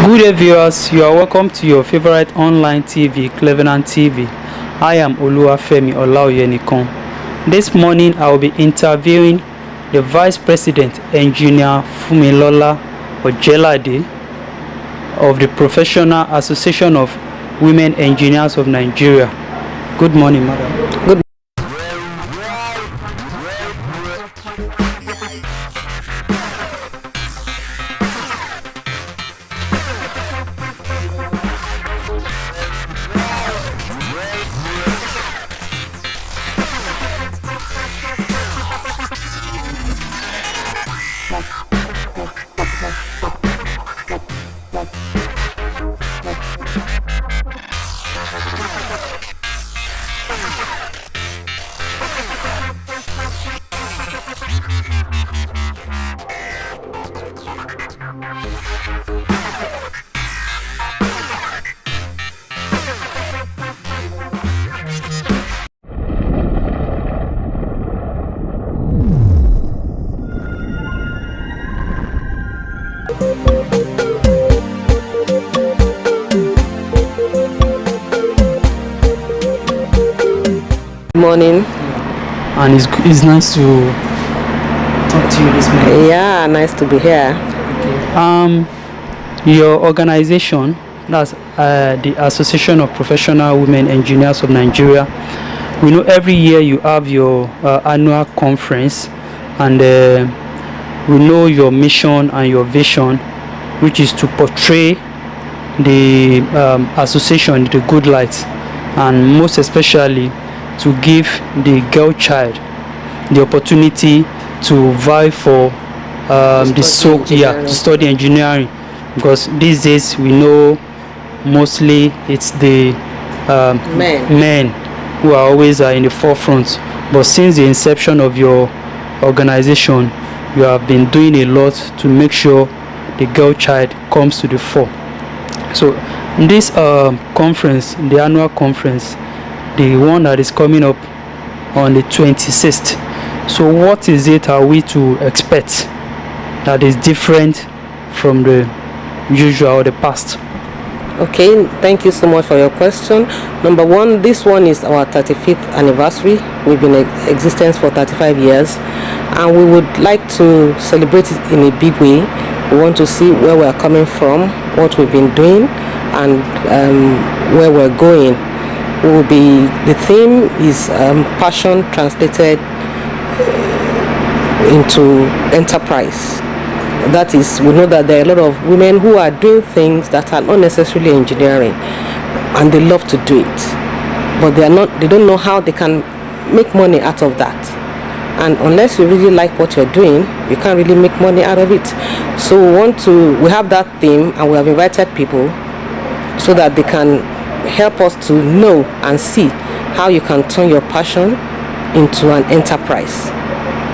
Good day, viewers. You are welcome to your favorite online TV, Cleveland TV. I am Oluwafemi Olaoyenikon. This morning, I will be interviewing the Vice President, Engineer Fumilola Ojelade of the Professional Association of Women Engineers of Nigeria. Good morning, madam. Good. Morning. And it's nice to talk to you this morning. Yeah, nice to be here. Your organization, that's the Association of Professional Women Engineers of Nigeria. We know every year you have your annual conference, and we know your mission and your vision, which is to portray the association in the good light, and most especially to give the girl child the opportunity to vie for to study engineering, because these days we know mostly it's the men who are always in the forefront. But since the inception of your organization, you have been doing a lot to make sure the girl child comes to the fore. So this conference, the annual conference, the one that is coming up on the 26th. So what is it are we to expect that is different from the usual or the past? Okay, thank you so much for your question. Number one, this one is our 35th anniversary. We've been in existence for 35 years, and we would like to celebrate it in a big way. We want to see where we're coming from, what we've been doing, and where we're going. The theme is passion translated into enterprise. That is, we know that there are a lot of women who are doing things that are not necessarily engineering, and they love to do it, but they don't know how they can make money out of that. And unless you really like what you're doing, you can't really make money out of it. So we have that theme, and we have invited people so that they can help us to know and see how you can turn your passion into an enterprise.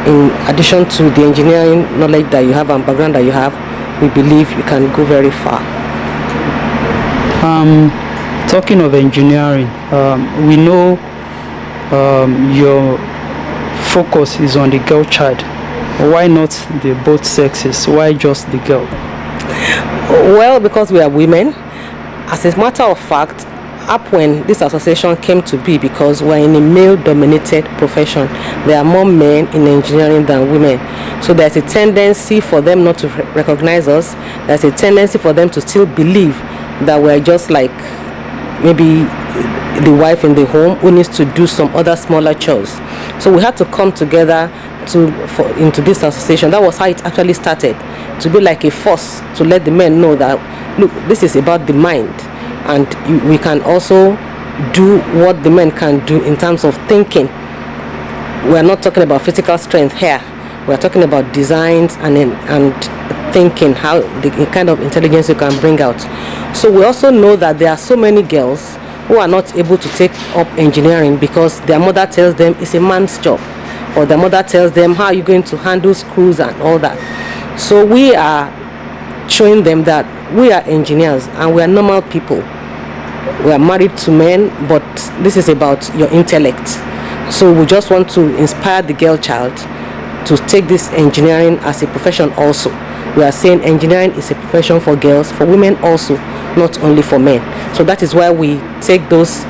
In addition to the engineering knowledge that you have and background that you have, we believe you can go very far. Talking of engineering, we know your focus is on the girl child. Why not the both sexes? Why just the girl? Well, because we are women. As a matter of fact, up when this association came to be, because we're in a male-dominated profession, there are more men in engineering than women. So there's a tendency for them not to recognize us. There's a tendency for them to still believe that we're just like maybe the wife in the home who needs to do some other smaller chores. So we had to come together into this association. That was how it actually started, to be like a force to let the men know that, look, this is about the mind. And we can also do what the men can do in terms of thinking. We are not talking about physical strength here. We are talking about designs and thinking, how the kind of intelligence you can bring out. So we also know that there are so many girls who are not able to take up engineering because their mother tells them it's a man's job, or their mother tells them, how are you going to handle screws and all that. So we are showing them that we are engineers and we are normal people. We are married to men, but this is about your intellect. So we just want to inspire the girl child to take this engineering as a profession also, we are saying engineering is a profession for girls, for women also, not only for men. So that is why we take those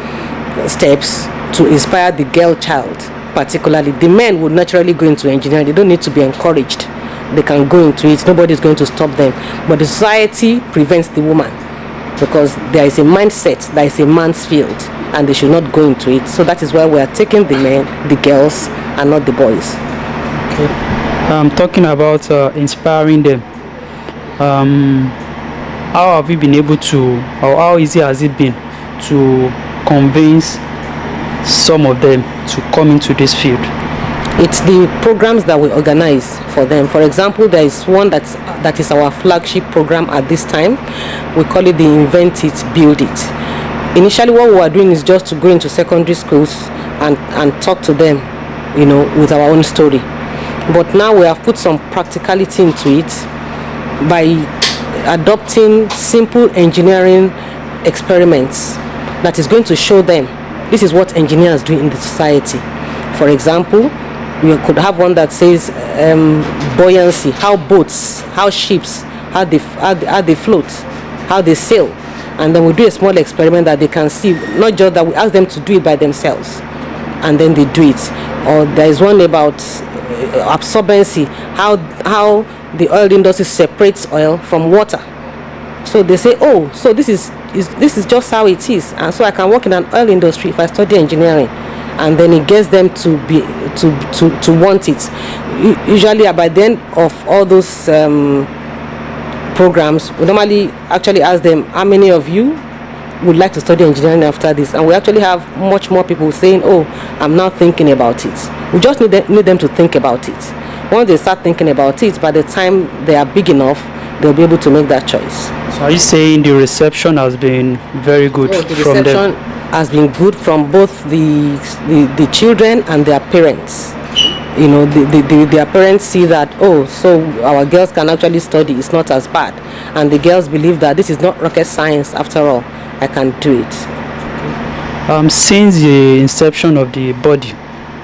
steps to inspire the girl child. Particularly, the men would naturally go into engineering. They don't need to be encouraged. They can go into it. Nobody is going to stop them. But the society prevents the woman, because there is a mindset that is a man's field and they should not go into it. So that is why we are taking the men, the girls, and not the boys. Okay. Talking about inspiring them, how have you been able to, or how easy has it been to convince some of them to come into this field? It's the programs that we organize for them. For example, there is one that is our flagship program at this time. We call it the Invent It, Build It. Initially, what we are doing is just to go into secondary schools and talk to them, with our own story. But now we have put some practicality into it by adopting simple engineering experiments that is going to show them this is what engineers do in the society. For example, we could have one that says buoyancy, how boats, how ships, how they float, how they sail. And then we do a small experiment that they can see, not just that we ask them to do it by themselves, and then they do it. Or there is one about absorbency, how the oil industry separates oil from water. So they say, oh, so this is just how it is, and so I can work in an oil industry if I study engineering. And then it gets them to want it. Usually by the end of all those programs, we normally actually ask them, how many of you would like to study engineering after this? And we actually have much more people saying, oh, I'm now thinking about it. We just need them to think about it. Once they start thinking about it, by the time they are big enough, they'll be able to make that choice. So are you saying the reception has been very good from them? Has been good from both the children and their parents. Their parents see that, oh, so our girls can actually study, it's not as bad, and the girls believe that this is not rocket science after all, I can do it. Since the inception of the body,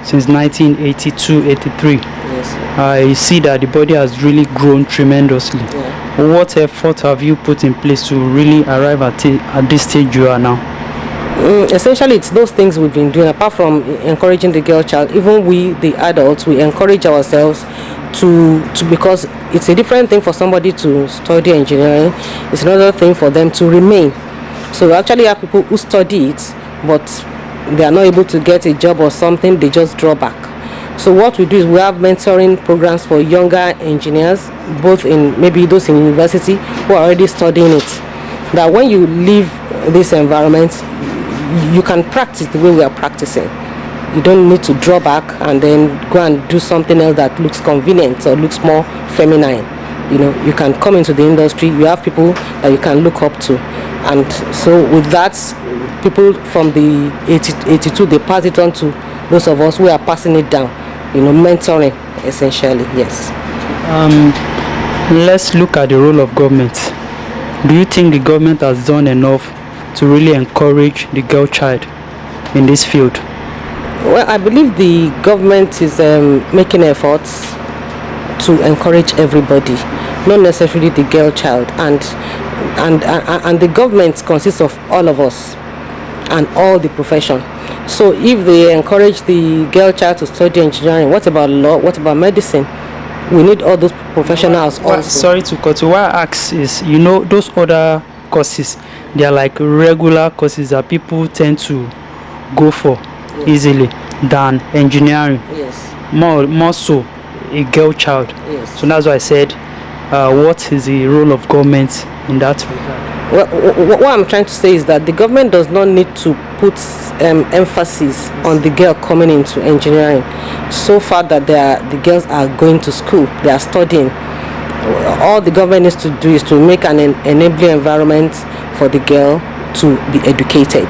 since 1982-83, yes, I see that the body has really grown tremendously. Yeah. What effort have you put in place to really arrive at this stage you are now? Essentially, it's those things we've been doing. Apart from encouraging the girl child, even we, the adults, we encourage ourselves to because it's a different thing for somebody to study engineering. It's another thing for them to remain. So we actually have people who study it, but they are not able to get a job or something. They just draw back. So what we do is we have mentoring programs for younger engineers, both in maybe those in university who are already studying it. That when you leave this environment, you can practice the way we are practicing. You don't need to draw back and then go and do something else that looks convenient or looks more feminine. You can come into the industry. You have people that you can look up to, and so with that, people from the 82, they pass it on to those of us who are passing it down. Mentoring essentially. Yes. Let's look at the role of government. Do you think the government has done enough to really encourage the girl child in this field? Well, I believe the government is making efforts to encourage everybody, not necessarily the girl child, and the government consists of all of us and all the profession. So if they encourage the girl child to study engineering, what about law? What about medicine? We need all those professionals also. Sorry to cut you. What I ask is, those other courses, they are like regular courses that people tend to go for easily than engineering. Yes. More so a girl child. Yes. So that's why I said, what is the role of government in that regard? Well, what I'm trying to say is that the government does not need to put emphasis on the girl coming into engineering. So far that the girls are going to school, they are studying. All the government needs to do is to make an enabling environment for the girl to be educated.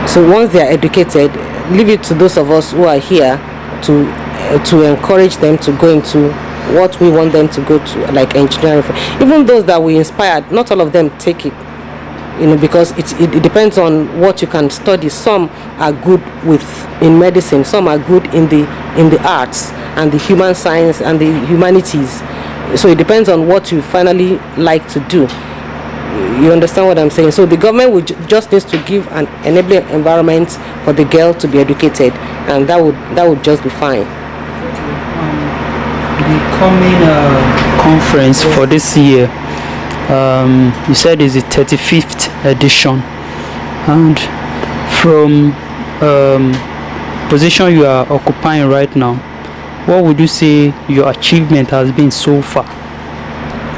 So once they are educated, leave it to those of us who are here to encourage them to go into what we want them to go to, like engineering. Even those that we inspired, not all of them take it, because it depends on what you can study. Some are good in medicine, some are good in the arts and the human science and the humanities. So it depends on what you finally like to do. You understand what I'm saying? So the government would just needs to give an enabling environment for the girl to be educated, and that would just be fine. The coming conference for this year, you said is the 35th edition, and from position you are occupying right now, what would you say your achievement has been so far?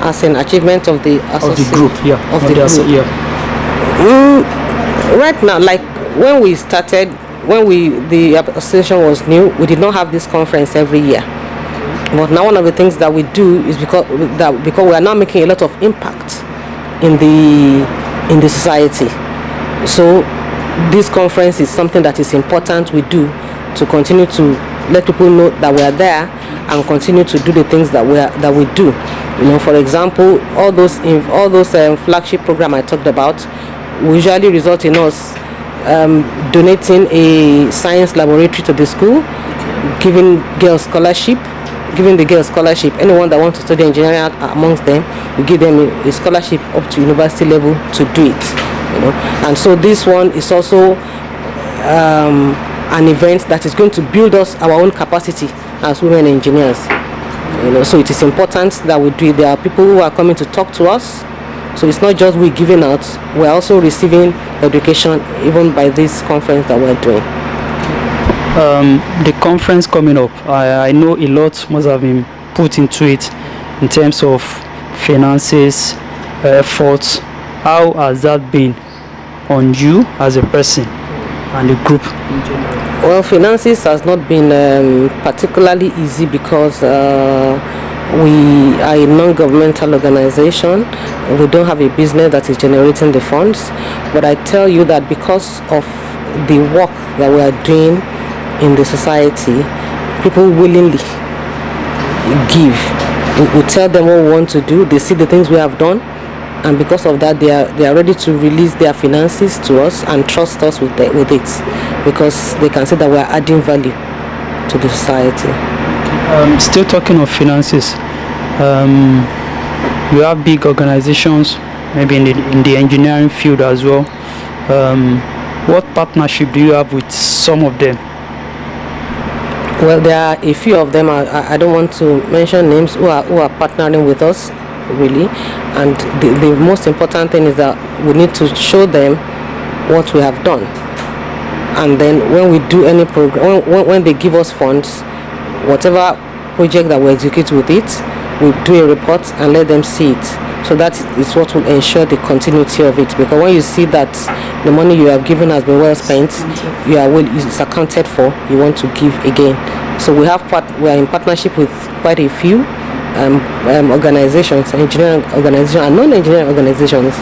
As an achievement of the group, yeah, of the group. yeah. Right now, like when we started, the association was new, we did not have this conference every year. But now one of the things that we do is because we are now making a lot of impact in the society. So this conference is something that is important we do to continue to let people know that we are there and continue to do the things that we do. You know, for example, all those flagship program I talked about will usually result in us donating a science laboratory to the school, giving the girls scholarship. Anyone that wants to study engineering amongst them, we give them a scholarship up to university level to do it. You know, and so this one is also an event that is going to build us our own capacity as women engineers. You know, so it is important that we do it. There are people who are coming to talk to us, so it's not just we giving out, we're also receiving education even by this conference that we're doing. The conference coming up, I know a lot must have been put into it in terms of finances, efforts. How has that been on you as a person and the group in general? Well, finances has not been particularly easy because we are a non-governmental organization. We don't have a business that is generating the funds. But I tell you that because of the work that we are doing in the society, people willingly give. We tell them what we want to do. They see the things we have done, and because of that, they are ready to release their finances to us and trust us with it, because they can see that we are adding value to the society. Still talking of finances, you have big organizations, maybe in the engineering field as well. What partnership do you have with some of them? Well, there are a few of them. I don't want to mention names who are partnering with us, really. And the most important thing is that we need to show them what we have done. And then when we do any program, when they give us funds, whatever project that we execute with it, we do a report and let them see it. So that is what will ensure the continuity of it. Because when you see that the money you have given has been well spent, it's accounted for, you want to give again. So we are in partnership with quite a few organizations, engineering organizations and non-engineering organizations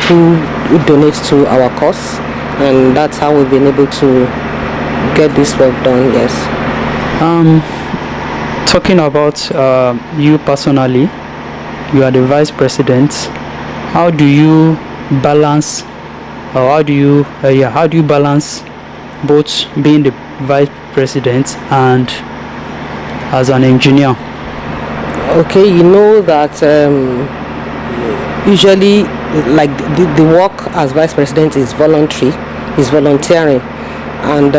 who donate to our cause, and that's how we've been able to get this work done. Yes. Talking about you personally, you are the vice president. How do you balance, or how do you balance both being the vice president and as an engineer? Okay, you know that usually, like the work as vice president is voluntary, is volunteering, and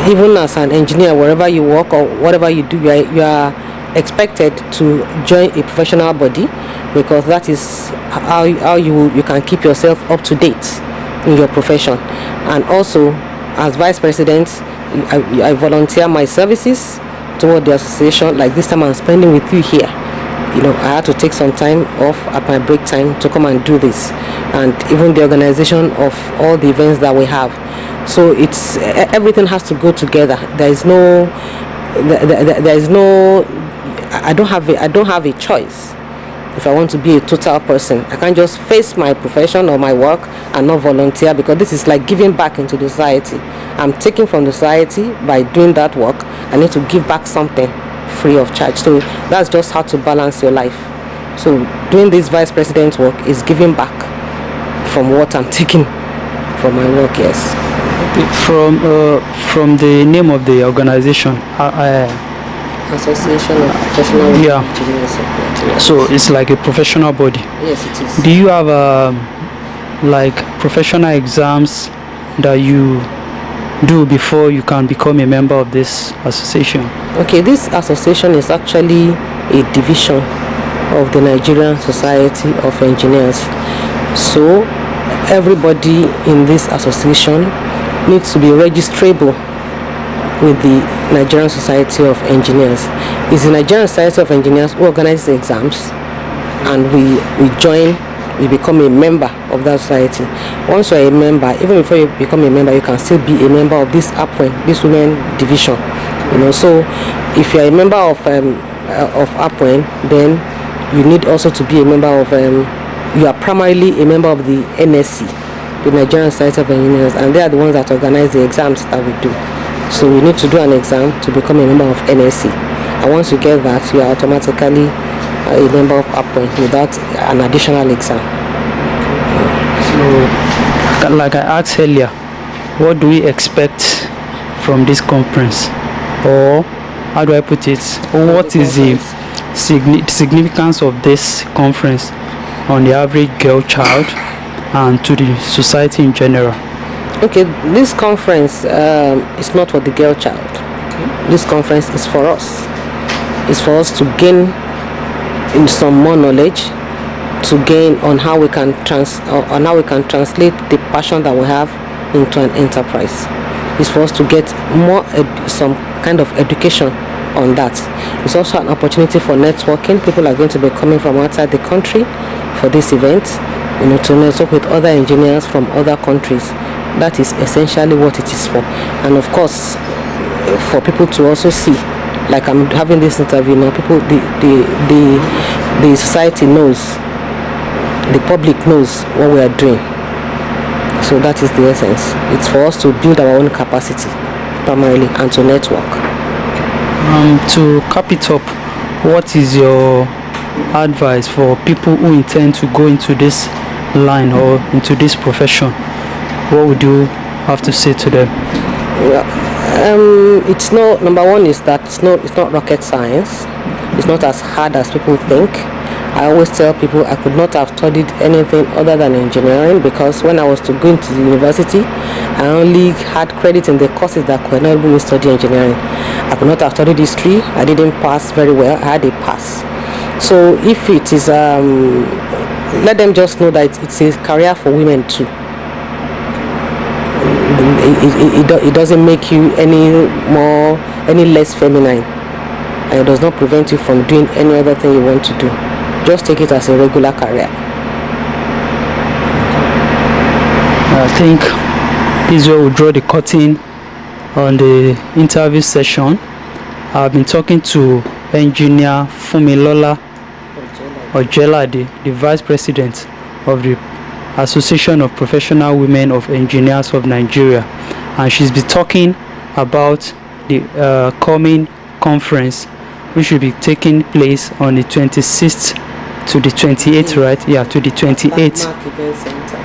even as an engineer, wherever you work or whatever you do, you are expected to join a professional body, because that is how you can keep yourself up to date in your profession. And also, as vice president, I volunteer my services toward the association. Like this time I'm spending with you here, you know, I had to take some time off at my break time to come and do this, and even the organization of all the events that we have. So it's everything has to go together. There is no I don't have a choice. If I want to be a total person, I can't just face my profession or my work and not volunteer, because this is like giving back into the society. I'm taking from the society by doing that work. I need to give back something free of charge. So that's just how to balance your life. So doing this vice president work is giving back from what I'm taking from my work. Yes. From the name of the organization, Association of Professional Women Yeah. Engineers of Nigeria. So it's like a professional body. Yes, it is. Do you have like professional exams that you do before you can become a member of this association? Okay, this association is actually a division of the Nigerian Society of Engineers. So everybody in this association needs to be registrable with the Nigerian Society of Engineers. It's the Nigerian Society of Engineers who organizes the exams, and we join, we become a member of that society. Once you're a member, even before you become a member, you can still be a member of this APWEN, this women division. So if you're a member of APWEN, then you need also to be a member of you are primarily a member of the NSC, the Nigerian Society of Engineers, and they are the ones that organize the exams that we do. So you need to do an exam to become a member of NSC, and once you get that, you are automatically a member of APWEN without an additional exam. So, like I asked earlier, what do we expect from this conference? Or how do I put it? Or what is the significance of this conference on the average girl child and to the society in general? Okay, this conference is not for the girl child. This conference is for us. It's for us to gain in some more knowledge, to gain on how we can translate the passion that we have into an enterprise. It's for us to get more some kind of education on that. It's also an opportunity for networking. People are going to be coming from outside the country for this event, to network with other engineers from other countries. That is essentially what it is for. And of course, for people to also see, like I'm having this interview now, people, the society knows, the public knows what we are doing. So that is the essence. It's for us to build our own capacity primarily and to network. To cap it up, what is your advice for people who intend to go into this line or into this profession? What would you have to say to them? It's no, number one is that it's not rocket science. It's not as hard as people think. I always tell people I could not have studied anything other than engineering, because when I was to go into the university, I only had credit in the courses that could not even study engineering. I could not have studied history. I didn't pass very well. I had a pass. So if it is, let them just know that it's a career for women too. It doesn't make you any less feminine, and it does not prevent you from doing any other thing you want to do. Just take it as a regular career. I think this is where we draw the curtain on the interview session. I've been talking to Engineer Fumilola Ojelade, the Vice President of the Association of Professional Women of Engineers of Nigeria, and she's been talking about the coming conference, which will be taking place on the 26th to the 28th, right? Yeah, to the 28th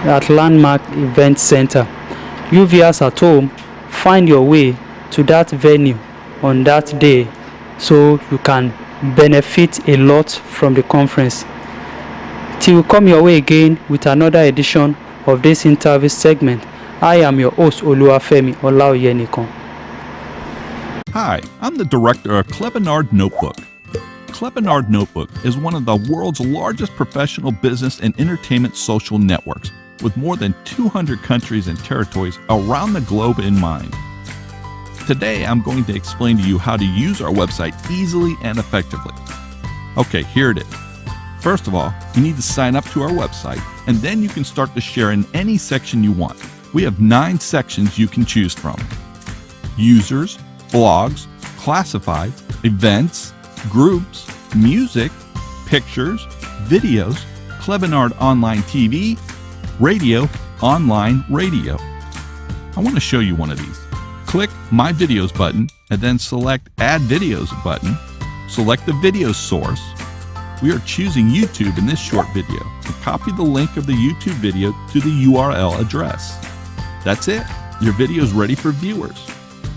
at Landmark Event Center. You viewers at home, find your way to that venue on that day so you can benefit a lot from the conference. Till we come your way again with another edition of this interview segment, I am your host Oluwafemi Olaoyenikon. Hi, I'm the director of Clevenard Notebook. Clevenard Notebook is one of the world's largest professional business and entertainment social networks, with more than 200 countries and territories around the globe in mind. Today, I'm going to explain to you how to use our website easily and effectively. Okay, here it is. First of all, you need to sign up to our website, and then you can start to share in any section you want. We have 9 sections you can choose from: users, blogs, classifieds, events, groups, music, pictures, videos, Clevenard Online TV, radio, online radio. I want to show you one of these. Click My Videos button and then select Add Videos button. Select the video source. We are choosing YouTube in this short video, and copy the link of the YouTube video to the URL address. That's it. Your video is ready for viewers.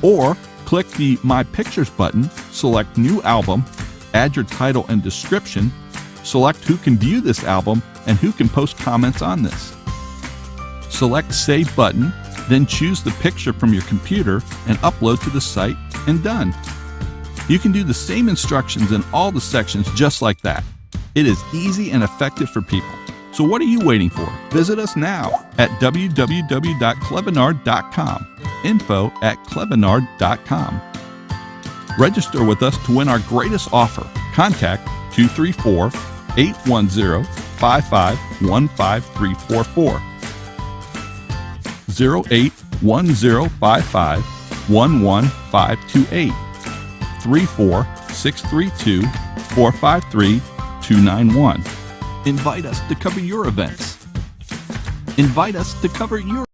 Or click the My Pictures button select New Album, add your title and description, select who can view this album and who can post comments on this. Select Save button, then choose the picture from your computer and upload to the site, and done. You can do the same instructions in all the sections just like that. It is easy and effective for people. So what are you waiting for? Visit us now at www.clebanard.com, info@clebanard.com. Register with us to win our greatest offer. Contact 234-810-5515344. 081055-11528. 34632-453-291. Invite us to cover your events. Invite us to cover your